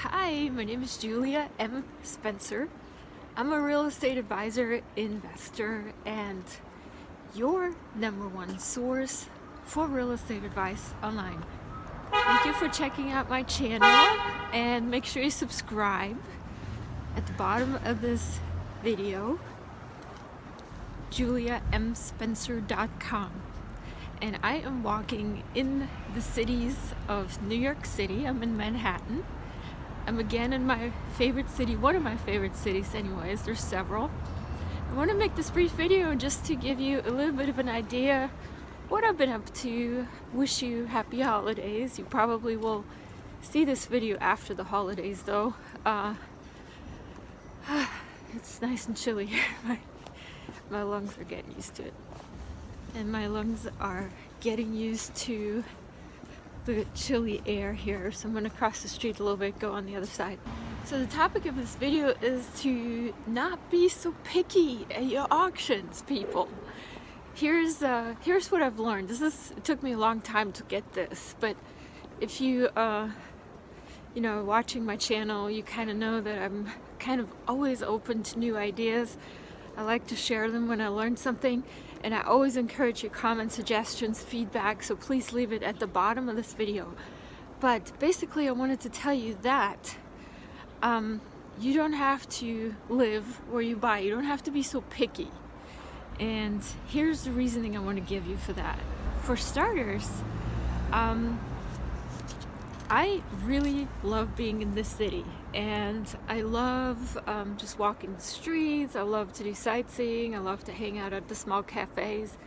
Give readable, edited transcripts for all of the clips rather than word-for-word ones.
Hi, my name is Julia M. Spencer. I'm a real estate advisor, investor, and your number one source for real estate advice online. Thank you for checking out my channel, and make sure you subscribe. At the bottom of this video, juliamspencer.com. And I am walking in the cities of New York City. I'm in Manhattan. I'm again in my favorite city, one of my favorite cities anyways, there's several. I want to make this brief video just to give you a little bit of an idea what I've been up to. Wish you happy holidays. You probably will see this video after the holidays though. It's nice and chilly here. My lungs are getting used to it. And my lungs are getting used to the chilly air here, so I'm going to cross the street a little bit, go on the other side. So the topic of this video is to not be so picky at your auctions, people. Here's what I've learned. It took me a long time to get this, but if you watching my channel, you kind of know that I'm kind of always open to new ideas. I like to share them when I learn something, and I always encourage your comments, suggestions, feedback, so please leave it at the bottom of this video. But basically I wanted to tell you that you don't have to live where you buy. You don't have to be so picky. And here's the reasoning I want to give you for that. For starters, I really love being in this city, and I love just walking the streets. I love to do sightseeing. I love to hang out at the small cafes,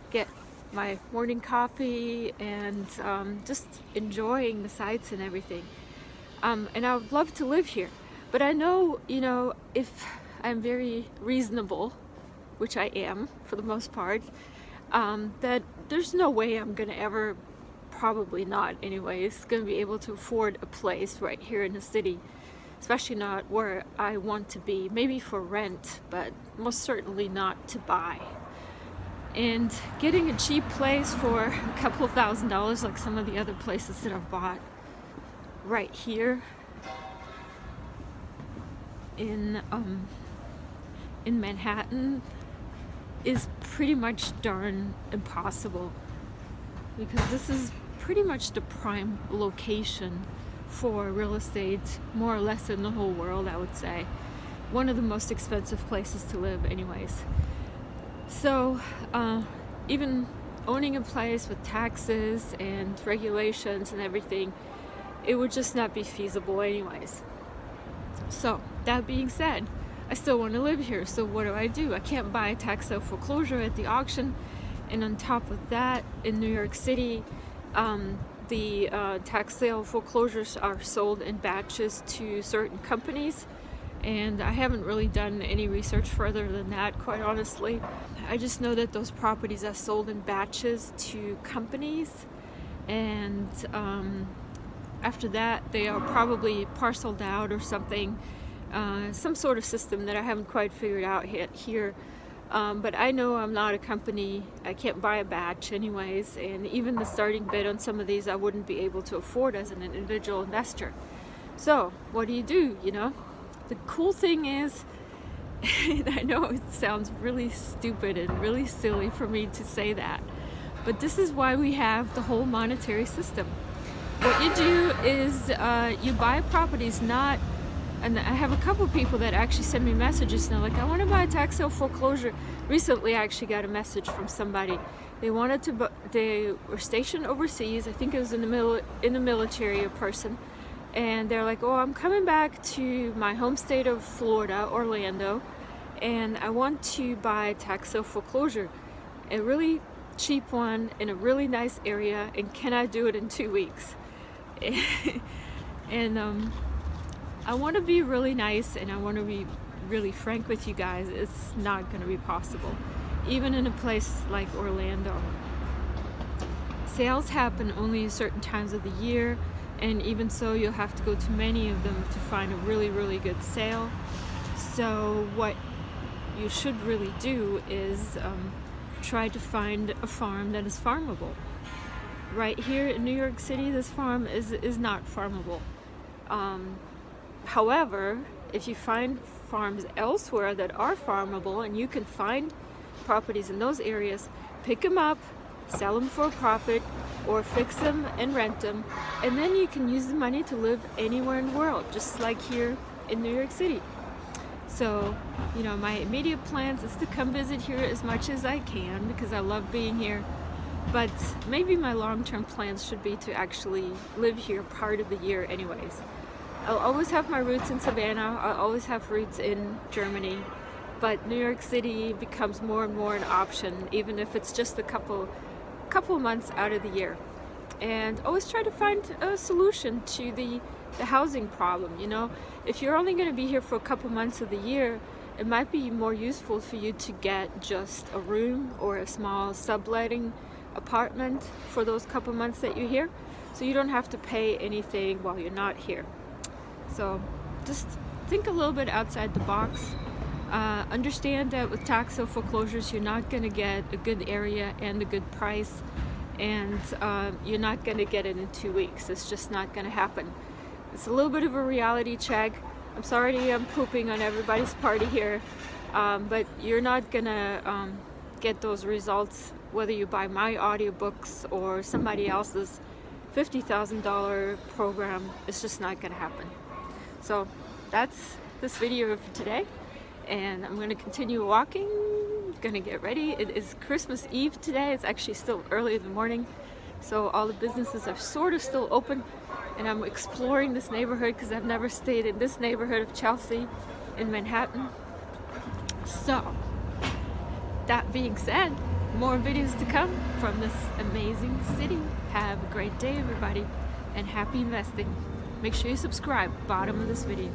get my morning coffee, and just enjoying the sights and everything. And I would love to live here, but I know, if I'm very reasonable, which I am for the most part, that there's no way I'm gonna ever, probably not anyways, going to be able to afford a place right here in the city, especially not where I want to be. Maybe for rent, but most certainly not to buy. And getting a cheap place for a couple of $1,000s, like some of the other places that I've bought right here in Manhattan, is pretty much darn impossible, because this is pretty much the prime location for real estate, more or less in the whole world, I would say. One of the most expensive places to live anyways. So even owning a place with taxes and regulations and everything, it would just not be feasible anyways. So that being said, I still want to live here, so what do? I can't buy a tax sale foreclosure at the auction. And on top of that, in New York City, the tax sale foreclosures are sold in batches to certain companies, and I haven't really done any research further than that, quite honestly. I just know that those properties are sold in batches to companies, and after that they are probably parceled out or something, some sort of system that I haven't quite figured out yet here. But I know I'm not a company. I can't buy a batch anyways, and even the starting bid on some of these I wouldn't be able to afford as an individual investor. So what do? The cool thing is, and I know it sounds really stupid and really silly for me to say that, but this is why we have the whole monetary system. What you do is you buy properties not. And I have a couple people that actually send me messages now, like, I want to buy a tax sale foreclosure. Recently, I actually got a message from somebody. They were stationed overseas. I think it was in the military, a person. And they're like, oh, I'm coming back to my home state of Florida, Orlando, and I want to buy a tax sale foreclosure, a really cheap one in a really nice area, and can I do it in 2 weeks? And I want to be really nice, and I want to be really frank with you guys. It's not going to be possible, even in a place like Orlando. Sales happen only certain times of the year, and even so, you'll have to go to many of them to find a really, really good sale. So what you should really do is try to find a farm that is farmable. Right here in New York City, this farm is not farmable. However, if you find farms elsewhere that are farmable and you can find properties in those areas, pick them up, sell them for a profit, or fix them and rent them, and then you can use the money to live anywhere in the world, just like here in New York City. So, my immediate plans is to come visit here as much as I can because I love being here. But maybe my long-term plans should be to actually live here part of the year anyways. I'll always have my roots in Savannah, I'll always have roots in Germany, but New York City becomes more and more an option, even if it's just a couple months out of the year. And always try to find a solution to the housing problem. If you're only going to be here for a couple months of the year, it might be more useful for you to get just a room or a small subletting apartment for those couple months that you're here, so you don't have to pay anything while you're not here. So just think a little bit outside the box. Understand that with tax sale foreclosures, you're not going to get a good area and a good price, and you're not going to get it in 2 weeks. It's just not going to happen. It's a little bit of a reality check. I'm sorry I'm pooping on everybody's party here, but you're not going to get those results whether you buy my audiobooks or somebody else's $50,000 program. It's just not going to happen. So that's this video for today, and I'm going to continue walking, going to get ready. It is Christmas Eve today. It's actually still early in the morning, so all the businesses are sort of still open, and I'm exploring this neighborhood because I've never stayed in this neighborhood of Chelsea in Manhattan. So that being said, more videos to come from this amazing city. Have a great day, everybody, and happy investing. Make sure you subscribe, bottom of this video.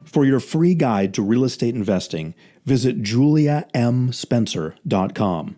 For your free guide to real estate investing, visit juliamspencer.com.